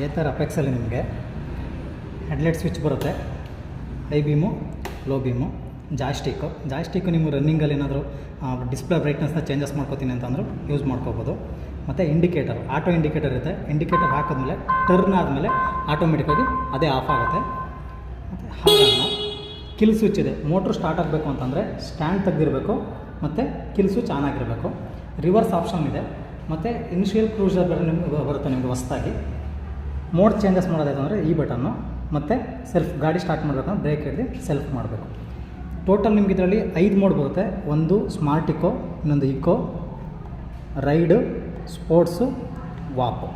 ಏತರ್ ಅಪೆಕ್ಸಲ್ಲಿ ನಿಮಗೆ headlight switch ಬರುತ್ತೆ, high beam, low beam, ಜಾಯ್ಸ್ಟಿಕ್ಕು ನೀವು ರನ್ನಿಂಗಲ್ಲಿ ಏನಾದರೂ ಡಿಸ್ಪ್ಲೇ ಬ್ರೈಟ್ನೆಸ್ನ ಚೇಂಜಸ್ ಮಾಡ್ಕೋತೀನಿ ಅಂತಂದರೂ ಯೂಸ್ ಮಾಡ್ಕೋಬೋದು. ಮತ್ತು ಇಂಡಿಕೇಟರ್, ಆಟೋ ಇಂಡಿಕೇಟರ್ ಇರುತ್ತೆ. ಇಂಡಿಕೇಟರ್ ಹಾಕಿದ್ಮೇಲೆ ಟರ್ನ್ ಆದಮೇಲೆ ಆಟೋಮೆಟಿಕ್ಕಾಗಿ ಅದೇ ಆಫ್ ಆಗುತ್ತೆ. ಮತ್ತು ಹಾಗನ್ನು ಕಿಲ್ ಸ್ವಿಚ್ ಇದೆ. ಮೋಟ್ರ್ ಸ್ಟಾರ್ಟ್ ಆಗಬೇಕು ಅಂತಂದರೆ ಸ್ಟ್ಯಾಂಡ್ ತೆಗೆದಿರಬೇಕು ಮತ್ತು ಕಿಲ್ ಸ್ವಿಚ್ ಆನ್ ಆಗಿರಬೇಕು. ರಿವರ್ಸ್ ಆಪ್ಷನ್ ಇದೆ ಮತ್ತು ಇನಿಷಿಯಲ್ ಕ್ರೂಸರ್ ಬರುತ್ತೆ ನಿಮಗೆ ಹೊಸದಾಗಿ. ಮೋಡ್ ಚೇಂಜಸ್ ಮಾಡೋದಾಯ್ತಂದರೆ ಈ ಬಟನ್ನು, ಮತ್ತು ಸೆಲ್ಫ್ ಗಾಡಿ ಸ್ಟಾರ್ಟ್ ಮಾಡಬೇಕಂದ್ರೆ ಬ್ರೇಕ್ ಹಿಡಿದು ಸೆಲ್ಫ್ ಮಾಡಬೇಕು. ಟೋಟಲ್ ನಿಮ್ಗೆ ಇದರಲ್ಲಿ 5 ಮೋಡ್ ಬರುತ್ತೆ. ಒಂದು ಸ್ಮಾರ್ಟ್ ಇಕೋ, ಇನ್ನೊಂದು ಇಕೋ, ರೈಡು, ಸ್ಪೋರ್ಟ್ಸು, ವಾಕು.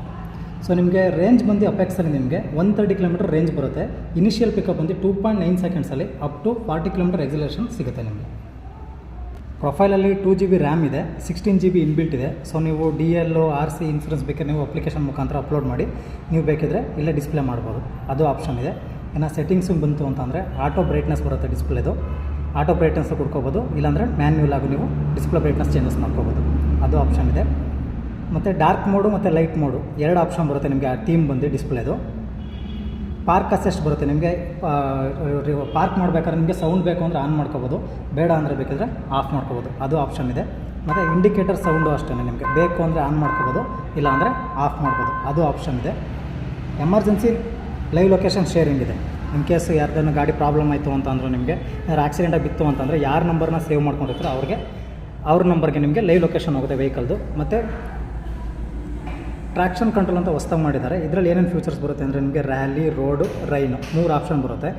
ಸೊ ನಿಮಗೆ ರೇಂಜ್ ಬಂದು ಅಪೆಕ್ಸಲ್ಲಿ ನಿಮಗೆ 130 ಕಿಲೋಮೀಟರ್ ರೇಂಜ್ ಬರುತ್ತೆ. ಇನಿಷಿಯಲ್ ಪಿಕಪ್ ಬಂದು 2.9 ಸೆಕೆಂಡ್ಸಲ್ಲಿ ಅಪ್ ಟು 40 ಕಿಲೋಮೀಟರ್ ಎಕ್ಸಲೇಷನ್ ಸಿಗುತ್ತೆ ನಿಮಗೆ. ಪ್ರೊಫೈಲಲ್ಲಿ 2 GB ರ್ಯಾಮ್ ಇದೆ, 16 GB ಇನ್ಬಿಲ್ಟ್ ಇದೆ. ಸೊ ನೀವು DL, RC ಇನ್ಸೂರೆನ್ಸ್ ಬೇಕಾದ್ರೆ ನೀವು ಅಪ್ಲಿಕೇಶನ್ ಮುಖಾಂತರ ಅಪ್ಲೋಡ್ ಮಾಡಿ ನೀವು ಬೇಕಿದ್ರೆ ಇಲ್ಲೇ ಡಿಸ್ಪ್ಲೇ ಮಾಡ್ಬೋದು, ಅದು ಆಪ್ಷನ್ ಇದೆ. ಇನ್ನು ಸೆಟ್ಟಿಂಗ್ಸು ಬಂತು ಅಂತಂದರೆ ಆಟೋ ಬ್ರೈಟ್ನೆಸ್ ಬರುತ್ತೆ ಡಿಸ್ಪ್ಲೇದು, ಆಟೋ ಬ್ರೈಟ್ನೆಸ್ ಕೊಡ್ಕೋಬೋದು. ಇಲ್ಲಾಂದರೆ ಮ್ಯಾನ್ಯುವಲ್ ಆಗಿ ನೀವು ಡಿಸ್ಪ್ಲೇ ಬ್ರೈಟ್ನೆಸ್ ಚೇಂಜಸ್ ಮಾಡ್ಕೋಬೋದು, ಅದು ಆಪ್ಷನ್ ಇದೆ. ಮತ್ತು ಡಾರ್ಕ್ ಮೋಡು ಮತ್ತು ಲೈಟ್ ಮೋಡು 2 ಆಪ್ಷನ್ ಬರುತ್ತೆ ನಿಮಗೆ. ಆ ಥೀಮ್ ಬಂದು ಡಿಸ್ಪ್ಲೇದು ಪಾರ್ಕ್ ಅಸಿಸ್ಟ್ ಬರುತ್ತೆ ನಿಮಗೆ. ಪಾರ್ಕ್ ಮಾಡಬೇಕಾದ್ರೆ ನಿಮಗೆ ಸೌಂಡ್ ಬೇಕು ಅಂದರೆ ಆನ್ ಮಾಡ್ಕೋಬೋದು, ಬೇಡ ಅಂದರೆ ಬೇಕಿದ್ರೆ ಆಫ್ ಮಾಡ್ಕೋಬೋದು, ಅದು ಆಪ್ಷನ್ ಇದೆ. ಮತ್ತು ಇಂಡಿಕೇಟರ್ ಸೌಂಡು ಅಷ್ಟೇ ನಿಮಗೆ ಬೇಕು ಅಂದರೆ ಆನ್ ಮಾಡ್ಕೋಬೋದು, ಇಲ್ಲ ಅಂದರೆ ಆಫ್ ಮಾಡ್ಬೋದು, ಅದು ಆಪ್ಷನ್ ಇದೆ. ಎಮರ್ಜೆನ್ಸಿ ಲೈವ್ ಲೊಕೇಶನ್ ಶೇರಿಂಗ್ ಇದೆ. ಇನ್ ಕೇಸ್ ಯಾರ್ದನ್ನು ಗಾಡಿ ಪ್ರಾಬ್ಲಮ್ ಆಯಿತು ಅಂತಂದ್ರೆ, ನಿಮಗೆ ಯಾರು ಆಕ್ಸಿಡೆಂಟಾಗಿ ಬಿತ್ತು ಅಂತಂದರೆ ಯಾರ ನಂಬರ್ನ ಸೇವ್ ಮಾಡ್ಕೊಂಡಿರ್ತಾರೆ ಅವ್ರ ನಂಬರ್ಗೆ ನಿಮಗೆ ಲೈವ್ ಲೊಕೇಶನ್ ಹೋಗುತ್ತೆ ವೆಹಿಕಲ್ದು. ಮತ್ತು ಟ್ರ್ಯಾಕ್ಷನ್ ಕಂಟ್ರೋಲ್ ಅಂತ ಹೊಸ್ದಾಗಿ ಮಾಡಿದ್ದಾರೆ. ಇದರಲ್ಲಿ ಏನೇನು ಫ್ಯೂಚರ್ಸ್ ಬರುತ್ತೆ ಅಂದರೆ ನಿಮಗೆ ರ್ಯಾಲಿ, ರೋಡು, ರೈನು 3 ಆಪ್ಷನ್ ಬರುತ್ತೆ.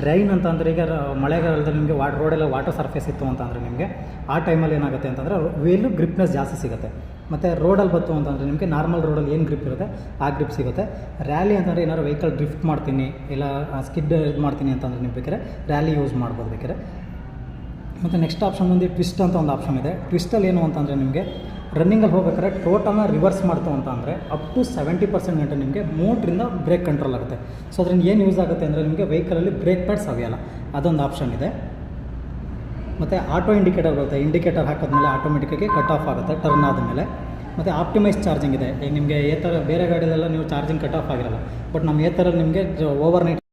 ರೈನ್ ಅಂತಂದರೆ ಈಗ ಮಳೆಗಾಲದಲ್ಲಿ ನಿಮಗೆ ರೋಡೆಲ್ಲ ವಾಟರ್ ಸರ್ಫೇಸ್ ಇತ್ತು ಅಂತಂದರೆ ನಿಮಗೆ ಆ ಟೈಮಲ್ಲಿ ಏನಾಗುತ್ತೆ ಅಂತಂದರೆ ವೀಲು ಗ್ರಿಪ್ನೆಸ್ ಜಾಸ್ತಿ ಸಿಗುತ್ತೆ. ಮತ್ತು ರೋಡಲ್ಲಿ ಬಂತು ಅಂತಂದರೆ ನಿಮಗೆ ನಾರ್ಮಲ್ ರೋಡಲ್ಲಿ ಏನು ಗ್ರಿಪ್ ಇರುತ್ತೆ ಆ ಗ್ರಿಪ್ ಸಿಗುತ್ತೆ. ರ್ಯಾಲಿ ಅಂತಂದರೆ ಏನಾದ್ರು ವೆಹಿಕಲ್ ಡ್ರಿಫ್ಟ್ ಮಾಡ್ತೀನಿ ಇಲ್ಲ ಸ್ಕಿಡ್ ಇದು ಮಾಡ್ತೀನಿ ಅಂತಂದರೆ ನೀವು ಬೇಕಾದ್ರೆ ರ್ಯಾಲಿ ಯೂಸ್ ಮಾಡ್ಬೋದು ಬೇಕಾದ್ರೆ. ಮತ್ತು ನೆಕ್ಸ್ಟ್ ಆಪ್ಷನ್ ಬಂದು ಟ್ವಿಸ್ಟ್ ಅಂತ ಒಂದು ಆಪ್ಷನ್ ಇದೆ. ಟ್ವಿಸ್ಟಲ್ಲಿ ಏನು ಅಂತಂದರೆ ನಿಮಗೆ ರನ್ನಿಂಗಲ್ಲಿ ಹೋಗ್ಬೇಕಾದ್ರೆ ಟೋಟಲ್ನ ರಿವರ್ಸ್ ಮಾಡ್ತು ಅಂತ ಅಂದರೆ ಅಪ್ ಟು 70% ಗಂಟೆ ನಿಮಗೆ ಮೋಟ್ರಿಂದ ಬ್ರೇಕ್ ಕಂಟ್ರೋಲ್ ಆಗುತ್ತೆ. ಸೊ ಅದರಿಂದ ಏನು ಯೂಸ್ ಆಗುತ್ತೆ ಅಂದರೆ ನಿಮಗೆ ವೆಹಿಕಲಲ್ಲಿ ಬ್ರೇಕ್ ಪ್ಯಾಡ್ಸ್ ಅವೆಯಲ್ಲ, ಅದೊಂದು ಆಪ್ಷನ್ ಇದೆ. ಮತ್ತು ಆಟೋ ಇಂಡಿಕೇಟರ್ ಬರುತ್ತೆ. ಇಂಡಿಕೇಟರ್ ಹಾಕಿದ್ಮೇಲೆ ಆಟೋಮೆಟಿಕ್ಕಾಗಿ ಕಟ್ ಆಫ್ ಆಗುತ್ತೆ ಟರ್ನ್ ಆದಮೇಲೆ. ಮತ್ತು ಆಪ್ಟಿಮೈಸ್ ಚಾರ್ಜಿಂಗ್ ಇದೆ. ಈಗ ನಿಮಗೆ ಬೇರೆ ಗಾಡಿಲೆಲ್ಲ ನೀವು ಚಾರ್ಜಿಂಗ್ ಕಟ್ ಆಫ್ ಆಗಿರಲ್ಲ, ಬಟ್ ನಮ್ಮ ನಿಮಗೆ ಓವರ್ ನೈಟ್